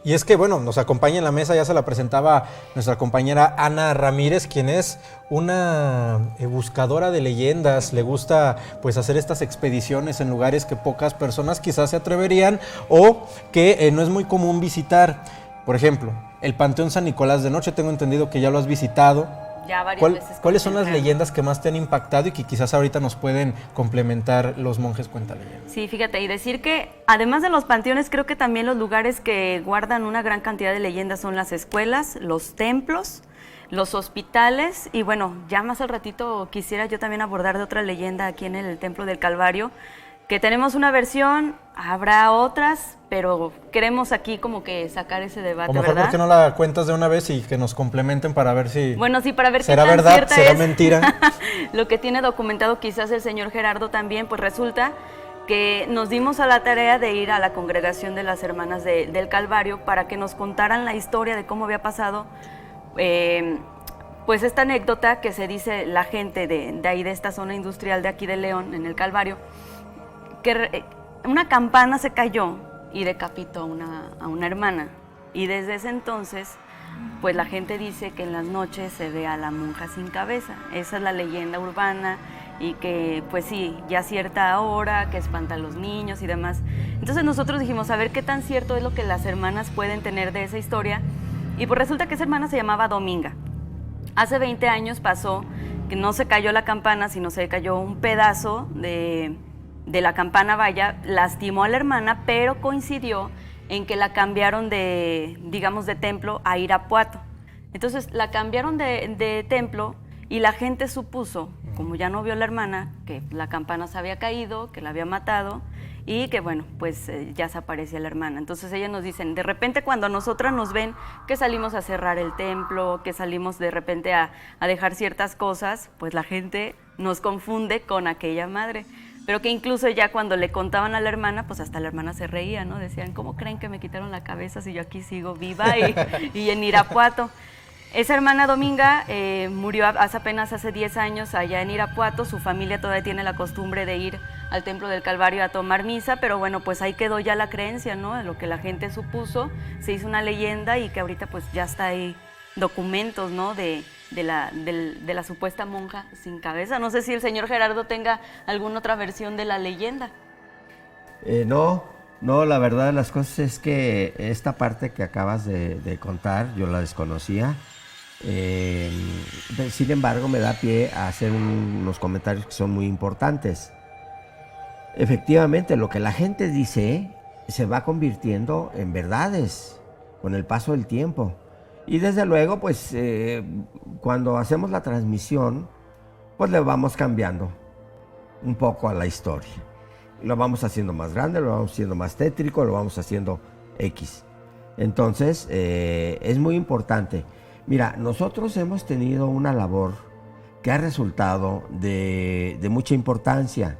Y es que, bueno, nos acompaña en la mesa, ya se la presentaba nuestra compañera Ana Ramírez, quien es una buscadora de leyendas, le gusta pues hacer estas expediciones en lugares que pocas personas quizás se atreverían o que no es muy común visitar. Por ejemplo, el Panteón San Nicolás de Noche, tengo entendido que ya lo has visitado. Ya varias veces. ¿Cuáles son las leyendas que más te han impactado y que quizás ahorita nos pueden complementar los monjes cuentaleyendas? Sí, fíjate, y decir que además de los panteones, creo que también los lugares que guardan una gran cantidad de leyendas son las escuelas, los templos, los hospitales, y bueno, ya más al ratito quisiera yo también abordar de otra leyenda aquí en el Templo del Calvario, que tenemos una versión, habrá otras, pero queremos aquí como que sacar ese debate, o mejor, ¿verdad? ¿por qué no la cuentas de una vez y que nos complementen para ver si... Bueno, sí, para ver será qué tan verdad, cierta será es mentira. lo que tiene documentado quizás el señor Gerardo también, pues resulta que nos dimos a la tarea de ir a la congregación de las Hermanas del Calvario para que nos contaran la historia de cómo había pasado pues esta anécdota que se dice la gente de ahí, de esta zona industrial de aquí de León, en el Calvario, que una campana se cayó y decapitó a una hermana. Y desde ese entonces, pues la gente dice que en las noches se ve a la monja sin cabeza. Esa es la leyenda urbana y que, pues sí, ya a cierta hora, que espanta a los niños y demás. Entonces nosotros dijimos, a ver qué tan cierto es lo que las hermanas pueden tener de esa historia. Y pues resulta que esa hermana se llamaba Dominga. Hace 20 años pasó que no se cayó la campana, sino se cayó un pedazo de la campana, vaya, lastimó a la hermana, pero coincidió en que la cambiaron de, digamos, de templo a Irapuato. Entonces la cambiaron de templo y la gente supuso, como ya no vio a la hermana, que la campana se había caído, que la había matado y que, bueno, pues ya se aparecía la hermana. Entonces ellas nos dicen, de repente cuando nosotras nos ven que salimos a cerrar el templo, que salimos de repente a dejar ciertas cosas, pues la gente nos confunde con aquella madre. Pero que incluso ya cuando le contaban a la hermana, pues hasta la hermana se reía, ¿no? Decían, ¿cómo creen que me quitaron la cabeza si yo aquí sigo viva y en Irapuato? Esa hermana Dominga murió hace 10 años allá en Irapuato. Su familia todavía tiene la costumbre de ir al Templo del Calvario a tomar misa, pero bueno, pues ahí quedó ya la creencia, ¿no? De lo que la gente supuso, se hizo una leyenda y que ahorita pues ya está ahí documentos, ¿no? De la supuesta monja sin cabeza. No sé si el señor Gerardo tenga alguna otra versión de la leyenda. No, la verdad de las cosas es que esta parte que acabas de contar, yo la desconocía. Sin embargo, me da pie a hacer unos comentarios que son muy importantes. Efectivamente, lo que la gente dice se va convirtiendo en verdades con el paso del tiempo. Y desde luego, pues, cuando hacemos la transmisión, pues le vamos cambiando un poco a la historia. Lo vamos haciendo más grande, lo vamos haciendo más tétrico, lo vamos haciendo X. Entonces, es muy importante. Mira, nosotros hemos tenido una labor que ha resultado de mucha importancia.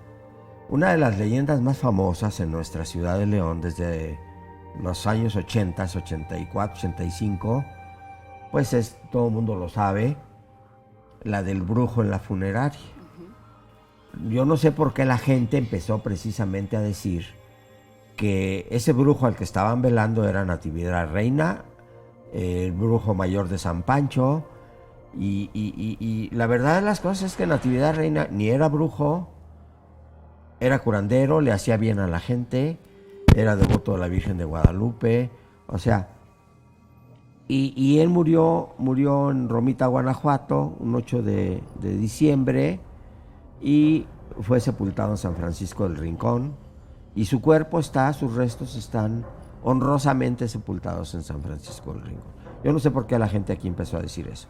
Una de las leyendas más famosas en nuestra ciudad de León desde los años 80, 84, 85, pues todo el mundo lo sabe, la del brujo en la funeraria. Yo no sé por qué la gente empezó precisamente a decir que ese brujo al que estaban velando era Natividad Reina el brujo mayor de San Pancho. Y la verdad de las cosas es que Natividad Reina ni era brujo, era curandero, le hacía bien a la gente, era devoto de la Virgen de Guadalupe, o sea, y él murió en Romita, Guanajuato, un 8 de diciembre, y fue sepultado en San Francisco del Rincón, y sus restos están honrosamente sepultados en San Francisco del Rincón. Yo no sé por qué la gente aquí empezó a decir eso.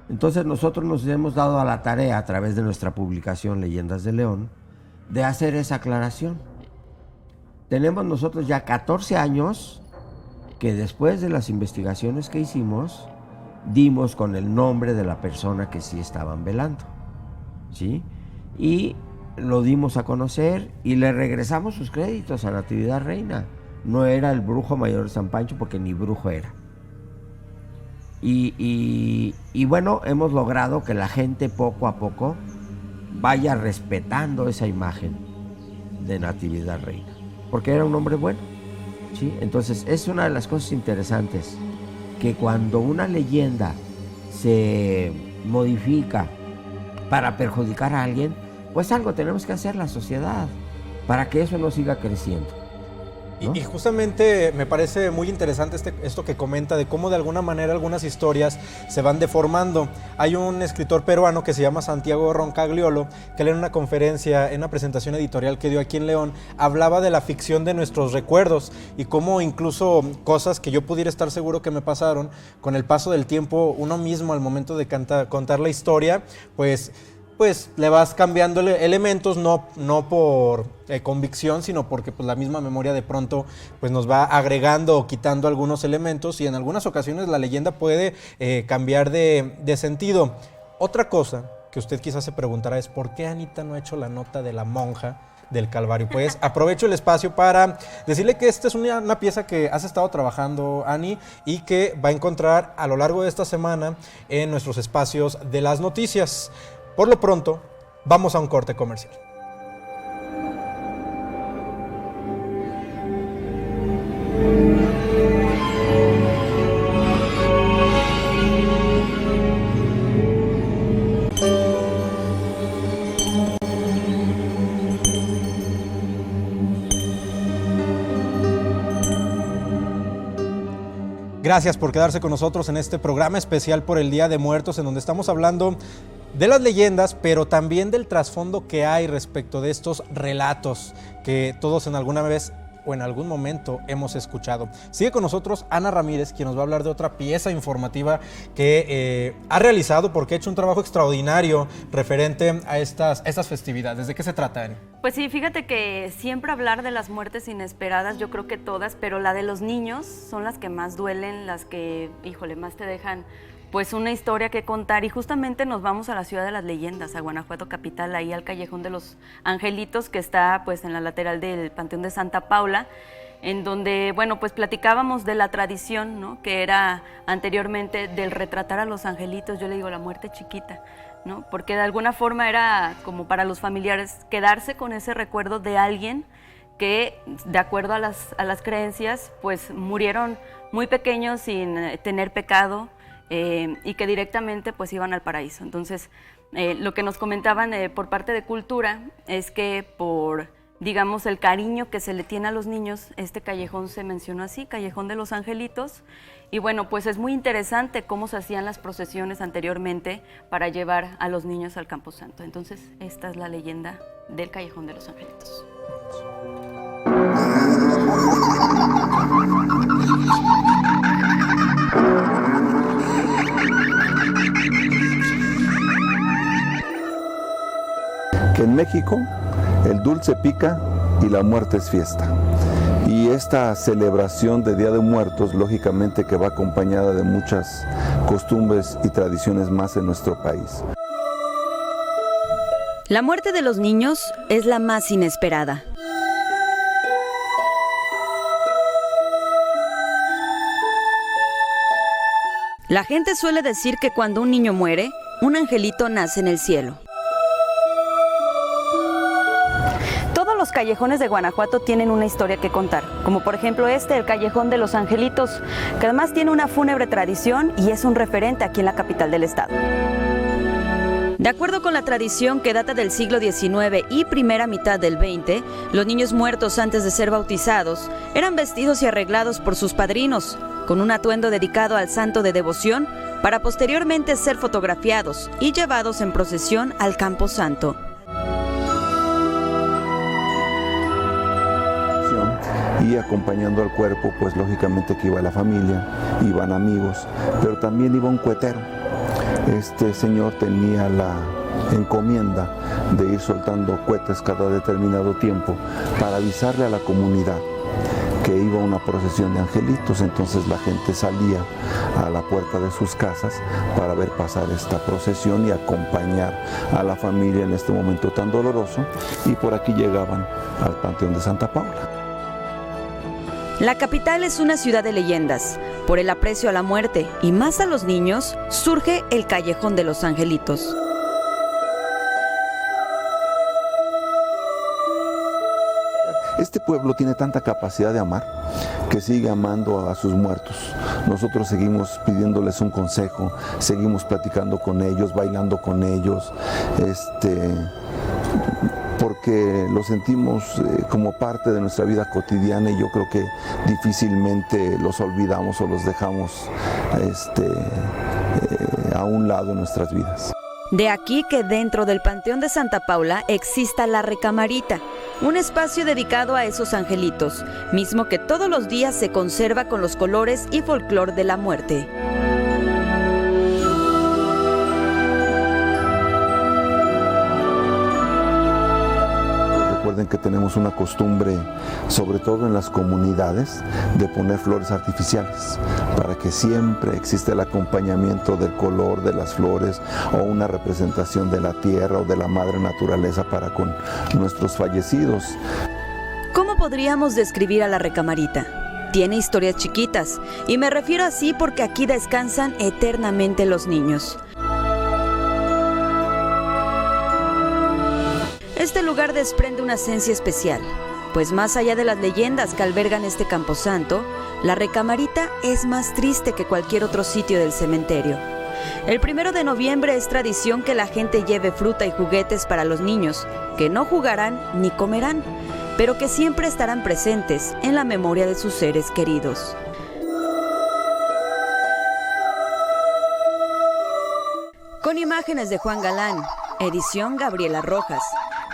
Entonces nosotros nos hemos dado a la tarea, a través de nuestra publicación Leyendas de León, de hacer esa aclaración. Tenemos nosotros ya 14 años que después de las investigaciones que hicimos, dimos con el nombre de la persona que sí estaban velando, ¿sí? Y lo dimos a conocer y le regresamos sus créditos a Natividad Reina. No era el brujo mayor de San Pancho porque ni brujo era. Y bueno, hemos logrado que la gente poco a poco vaya respetando esa imagen de Natividad Reina, porque era un hombre bueno, ¿sí? Entonces es una de las cosas interesantes, que cuando una leyenda se modifica para perjudicar a alguien, pues algo tenemos que hacer la sociedad para que eso no siga creciendo, ¿no? Y justamente me parece muy interesante esto que comenta de cómo de alguna manera algunas historias se van deformando. Hay un escritor peruano que se llama Santiago Roncagliolo, que él en una conferencia, en una presentación editorial que dio aquí en León, hablaba de la ficción de nuestros recuerdos y cómo incluso cosas que yo pudiera estar seguro que me pasaron, con el paso del tiempo, uno mismo al momento de contar la historia, pues le vas cambiando elementos, no por convicción, sino porque pues, la misma memoria de pronto pues, nos va agregando o quitando algunos elementos, y en algunas ocasiones la leyenda puede cambiar de sentido. Otra cosa que usted quizás se preguntará es ¿por qué Anita no ha hecho la nota de la monja del Calvario? Pues aprovecho el espacio para decirle que esta es una pieza que has estado trabajando, Ani, y que va a encontrar a lo largo de esta semana en nuestros espacios de las noticias. Por lo pronto, vamos a un corte comercial. Gracias por quedarse con nosotros en este programa especial por el Día de Muertos, en donde estamos hablando de las leyendas, pero también del trasfondo que hay respecto de estos relatos que todos en alguna vez o en algún momento hemos escuchado. Sigue con nosotros Ana Ramírez, quien nos va a hablar de otra pieza informativa que ha realizado, porque ha hecho un trabajo extraordinario referente a estas festividades. ¿De qué se trata, Ana? Pues sí, fíjate que siempre hablar de las muertes inesperadas, yo creo que todas, pero la de los niños son las que más duelen, las que, híjole, más te dejan pues una historia que contar, y justamente nos vamos a la ciudad de las leyendas, a Guanajuato capital, ahí al Callejón de los Angelitos, que está pues en la lateral del Panteón de Santa Paula, en donde, bueno, pues platicábamos de la tradición, ¿no?, que era anteriormente del retratar a los angelitos, yo le digo la muerte chiquita, ¿no?, porque de alguna forma era como para los familiares quedarse con ese recuerdo de alguien que, de acuerdo a las creencias, pues murieron muy pequeños sin tener pecado, y que directamente pues iban al paraíso. Entonces, lo que nos comentaban por parte de Cultura es que por, digamos, el cariño que se le tiene a los niños, este callejón se mencionó así, Callejón de los Angelitos, y bueno, pues es muy interesante cómo se hacían las procesiones anteriormente para llevar a los niños al Camposanto. Entonces, esta es la leyenda del Callejón de los Angelitos. Que en México el dulce pica y la muerte es fiesta. Y esta celebración de Día de Muertos, lógicamente que va acompañada de muchas costumbres y tradiciones más en nuestro país. La muerte de los niños es la más inesperada. La gente suele decir que cuando un niño muere, un angelito nace en el cielo. los callejones de Guanajuato tienen una historia que contar, como por ejemplo el Callejón de los Angelitos, que además tiene una fúnebre tradición y es un referente aquí en la capital del estado. De acuerdo con la tradición que data del siglo XIX y primera mitad del XX, los niños muertos antes de ser bautizados eran vestidos y arreglados por sus padrinos, con un atuendo dedicado al santo de devoción, para posteriormente ser fotografiados y llevados en procesión al Camposanto. Y acompañando al cuerpo, pues lógicamente que iba la familia, iban amigos, pero también iba un cuetero. Este señor tenía la encomienda de ir soltando cohetes cada determinado tiempo para avisarle a la comunidad que iba una procesión de angelitos. Entonces la gente salía a la puerta de sus casas para ver pasar esta procesión y acompañar a la familia en este momento tan doloroso, y por aquí llegaban al Panteón de Santa Paula. La capital es una ciudad de leyendas. Por el aprecio a la muerte y más a los niños, surge el Callejón de los Angelitos. Este pueblo tiene tanta capacidad de amar que sigue amando a sus muertos. Nosotros seguimos pidiéndoles un consejo, seguimos platicando con ellos, bailando con ellos, porque lo sentimos como parte de nuestra vida cotidiana, y yo creo que difícilmente los olvidamos o los dejamos a un lado en nuestras vidas. De aquí que dentro del Panteón de Santa Paula exista la Recamarita, un espacio dedicado a esos angelitos, mismo que todos los días se conserva con los colores y folclor de la muerte. Recuerden que tenemos una costumbre, sobre todo en las comunidades, de poner flores artificiales para que siempre exista el acompañamiento del color de las flores, o una representación de la tierra o de la madre naturaleza para con nuestros fallecidos. ¿Cómo podríamos describir a la Recamarita? Tiene historias chiquitas, y me refiero así porque aquí descansan eternamente los niños. Este lugar desprende una esencia especial, pues más allá de las leyendas que albergan este camposanto, la Recamarita es más triste que cualquier otro sitio del cementerio. El 1 de noviembre es tradición que la gente lleve fruta y juguetes para los niños, que no jugarán ni comerán, pero que siempre estarán presentes en la memoria de sus seres queridos. Con imágenes de Juan Galán, edición Gabriela Rojas,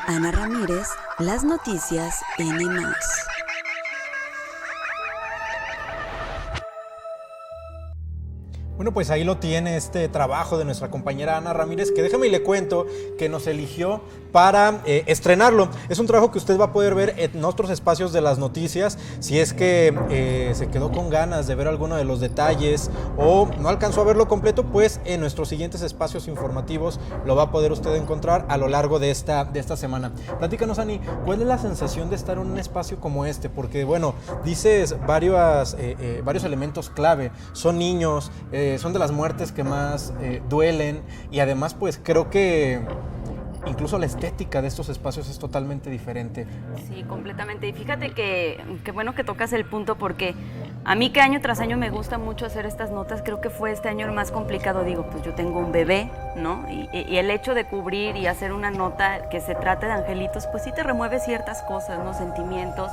Ana Ramírez, las noticias N+. Bueno, pues ahí lo tiene este trabajo de nuestra compañera Ana Ramírez, que déjame y le cuento que nos eligió para estrenarlo. Es un trabajo que usted va a poder ver en otros espacios de las noticias, si es que se quedó con ganas de ver alguno de los detalles o no alcanzó a verlo completo, pues en nuestros siguientes espacios informativos lo va a poder usted encontrar a lo largo de esta semana. Platícanos, Ani, ¿cuál es la sensación de estar en un espacio como este? Porque, bueno, dices varios elementos clave. Son niños, son de las muertes que más duelen, y además pues creo que incluso la estética de estos espacios es totalmente diferente. Sí, completamente. Y fíjate que bueno que tocas el punto, porque a mí que año tras año me gusta mucho hacer estas notas, creo que fue este año el más complicado. Digo, pues yo tengo un bebé, ¿no? Y el hecho de cubrir y hacer una nota que se trate de angelitos, pues sí te remueve ciertas cosas, ¿no? Sentimientos,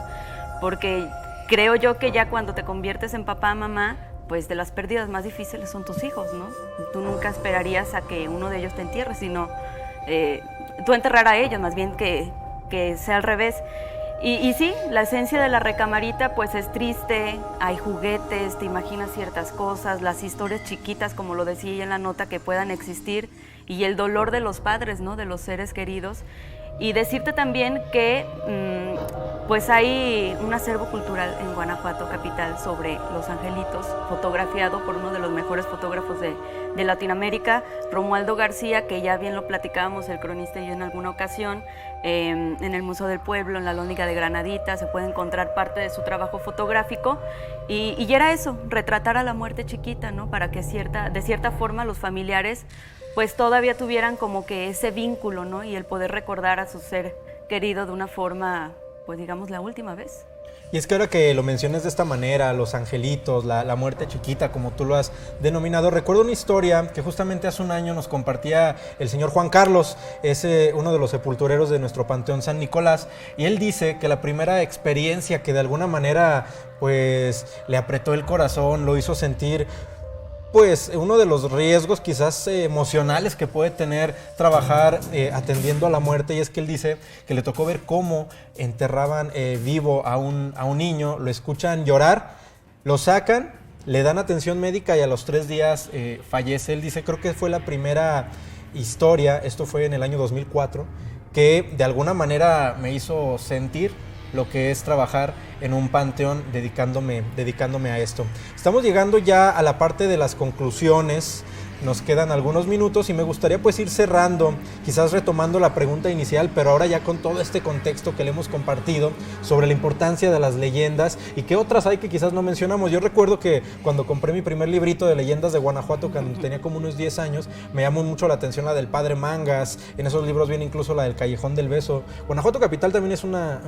porque creo yo que ya cuando te conviertes en papá, mamá, pues de las pérdidas más difíciles son tus hijos, ¿no? Tú nunca esperarías a que uno de ellos te entierre, sino tú enterrar a ellos, más bien que sea al revés. Y sí, la esencia de la Recamarita pues es triste, hay juguetes, te imaginas ciertas cosas, las historias chiquitas, como lo decía ella en la nota, que puedan existir, y el dolor de los padres, ¿no? De los seres queridos. Y decirte también que pues hay un acervo cultural en Guanajuato capital sobre los angelitos, fotografiado por uno de los mejores fotógrafos de Latinoamérica, Romualdo García, que ya bien lo platicábamos el cronista y yo en alguna ocasión, en el Museo del Pueblo, en la Alhóndiga de Granadita, se puede encontrar parte de su trabajo fotográfico, y era eso, retratar a la muerte chiquita, ¿no? Para que de cierta forma los familiares pues todavía tuvieran como que ese vínculo, ¿no? Y el poder recordar a su ser querido de una forma pues digamos, la última vez. Y es que ahora que lo mencionas de esta manera, los angelitos, la muerte chiquita, como tú lo has denominado, recuerdo una historia que justamente hace un año nos compartía el señor Juan Carlos, es uno de los sepultureros de nuestro Panteón San Nicolás, y él dice que la primera experiencia que de alguna manera pues le apretó el corazón, lo hizo sentir pues uno de los riesgos quizás emocionales que puede tener trabajar atendiendo a la muerte, y es que él dice que le tocó ver cómo enterraban vivo a un niño, lo escuchan llorar, lo sacan, le dan atención médica y a los 3 días fallece. Él dice, creo que fue la primera historia, esto fue en el año 2004, que de alguna manera me hizo sentir lo que es trabajar en un panteón dedicándome a esto. Estamos llegando ya a la parte de las conclusiones, nos quedan algunos minutos y me gustaría pues ir cerrando, quizás retomando la pregunta inicial, pero ahora ya con todo este contexto que le hemos compartido sobre la importancia de las leyendas y qué otras hay que quizás no mencionamos. Yo recuerdo que cuando compré mi primer librito de leyendas de Guanajuato, cuando tenía como unos 10 años, me llamó mucho la atención la del Padre Mangas, en esos libros viene incluso la del Callejón del Beso. Guanajuato capital también es una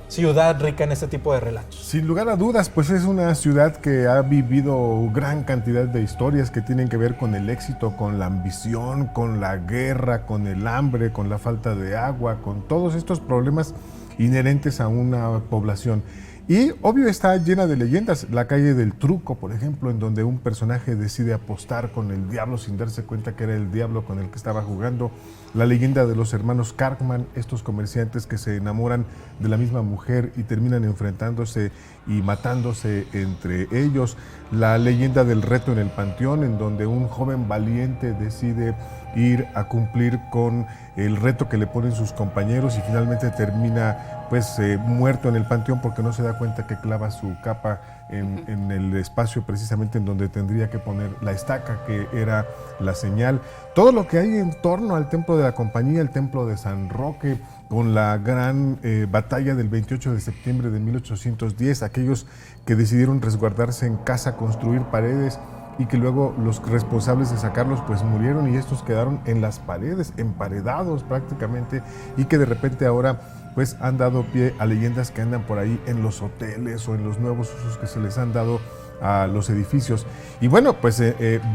ciudad rica en este tipo de relatos. Sin lugar a dudas, pues es una ciudad que ha vivido gran cantidad de historias que tienen que ver con el éxito, con la ambición, con la guerra, con el hambre, con la falta de agua, con todos estos problemas inherentes a una población. Y obvio está llena de leyendas. La calle del Truco, por ejemplo, en donde un personaje decide apostar con el diablo sin darse cuenta que era el diablo con el que estaba jugando. La leyenda de los hermanos Cartman, estos comerciantes que se enamoran de la misma mujer y terminan enfrentándose y matándose entre ellos. La leyenda del reto en el panteón, en donde un joven valiente decide ir a cumplir con el reto que le ponen sus compañeros y finalmente termina pues muerto en el panteón porque no se da cuenta que clava su capa en el espacio precisamente en donde tendría que poner la estaca, que era la señal. Todo lo que hay en torno al templo de la Compañía, el templo de San Roque, con la gran batalla del 28 de septiembre de 1810, aquellos que decidieron resguardarse en casa, construir paredes, y que luego los responsables de sacarlos pues murieron y estos quedaron en las paredes, emparedados prácticamente, y que de repente ahora pues han dado pie a leyendas que andan por ahí en los hoteles o en los nuevos usos que se les han dado a los edificios. Y bueno, pues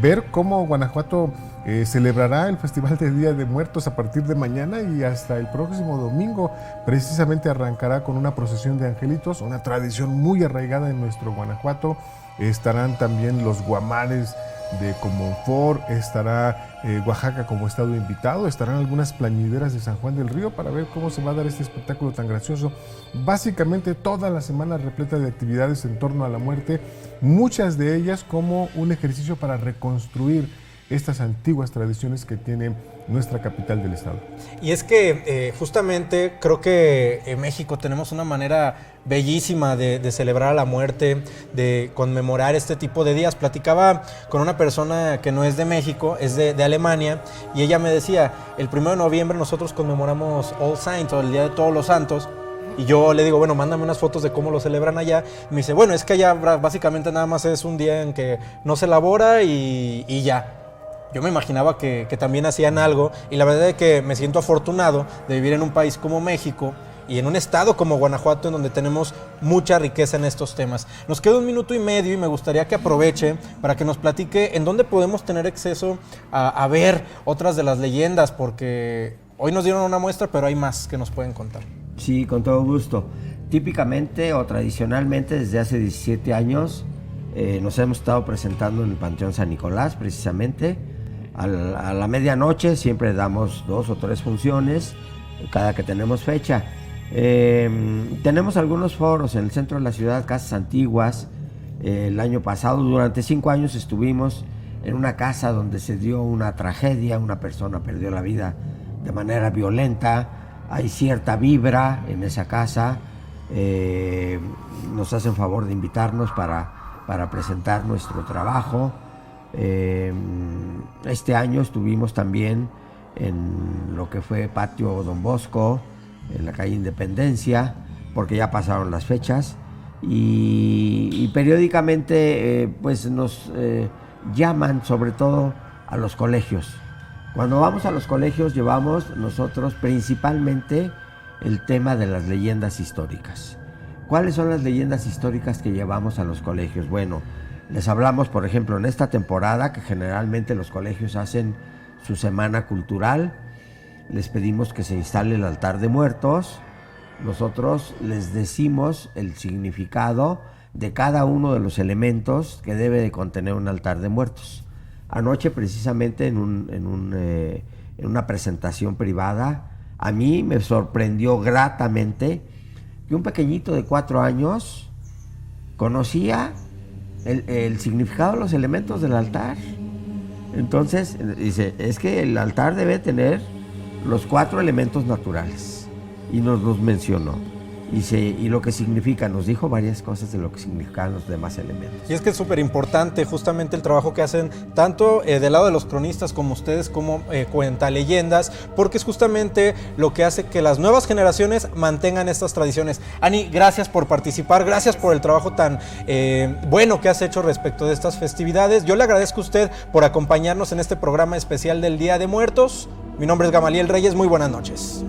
ver cómo Guanajuato celebrará el Festival de Día de Muertos a partir de mañana y hasta el próximo domingo. Precisamente arrancará con una procesión de angelitos, una tradición muy arraigada en nuestro Guanajuato. Estarán también los guamares de Comonfort, estará Oaxaca como estado invitado, estarán algunas plañideras de San Juan del Río para ver cómo se va a dar este espectáculo tan gracioso. Básicamente toda la semana repleta de actividades en torno a la muerte, muchas de ellas como un ejercicio para reconstruir estas antiguas tradiciones que tiene nuestra capital del estado. Y es que justamente creo que en México tenemos una manera bellísima de celebrar a la muerte, de conmemorar este tipo de días. Platicaba con una persona que no es de México, es de Alemania, y ella me decía, el 1 de noviembre nosotros conmemoramos All Saints, o el Día de Todos los Santos, y yo le digo, bueno, mándame unas fotos de cómo lo celebran allá. Y me dice, bueno, es que allá básicamente nada más es un día en que no se elabora y ya. Yo me imaginaba que también hacían algo, y la verdad es que me siento afortunado de vivir en un país como México y en un estado como Guanajuato en donde tenemos mucha riqueza en estos temas. Nos queda 1 minuto y medio y me gustaría que aproveche para que nos platique en dónde podemos tener acceso a ver otras de las leyendas, porque hoy nos dieron una muestra, pero hay más que nos pueden contar. Sí, con todo gusto. Típicamente o tradicionalmente desde hace 17 años nos hemos estado presentando en el Panteón San Nicolás precisamente. A la medianoche siempre damos 2 o 3 funciones cada que tenemos fecha. Tenemos algunos foros en el centro de la ciudad, casas antiguas. El año pasado, durante 5 años, estuvimos en una casa donde se dio una tragedia, una persona perdió la vida de manera violenta. Hay cierta vibra en esa casa. Nos hacen favor de invitarnos para presentar nuestro trabajo. Este año estuvimos también en lo que fue Patio Don Bosco, en la calle Independencia, porque ya pasaron las fechas, y periódicamente pues nos llaman sobre todo a los colegios. Cuando vamos a los colegios llevamos nosotros principalmente el tema de las leyendas históricas. ¿Cuáles son las leyendas históricas que llevamos a los colegios? Bueno, les hablamos, por ejemplo, en esta temporada, que generalmente los colegios hacen su semana cultural, les pedimos que se instale el altar de muertos. Nosotros les decimos el significado de cada uno de los elementos que debe de contener un altar de muertos. Anoche, precisamente, en una presentación privada, a mí me sorprendió gratamente que un pequeñito de 4 años conocía el significado de los elementos del altar. Entonces, dice, es que el altar debe tener los 4 elementos naturales. Y nos los mencionó. Y lo que significa, nos dijo varias cosas de lo que significaban los demás elementos. Y es que es súper importante justamente el trabajo que hacen tanto del lado de los cronistas como ustedes, como cuentaleyendas, porque es justamente lo que hace que las nuevas generaciones mantengan estas tradiciones. Ani, gracias por participar, gracias por el trabajo tan bueno que has hecho respecto de estas festividades. Yo le agradezco a usted por acompañarnos en este programa especial del Día de Muertos. Mi nombre es Gamaliel Reyes, muy buenas noches.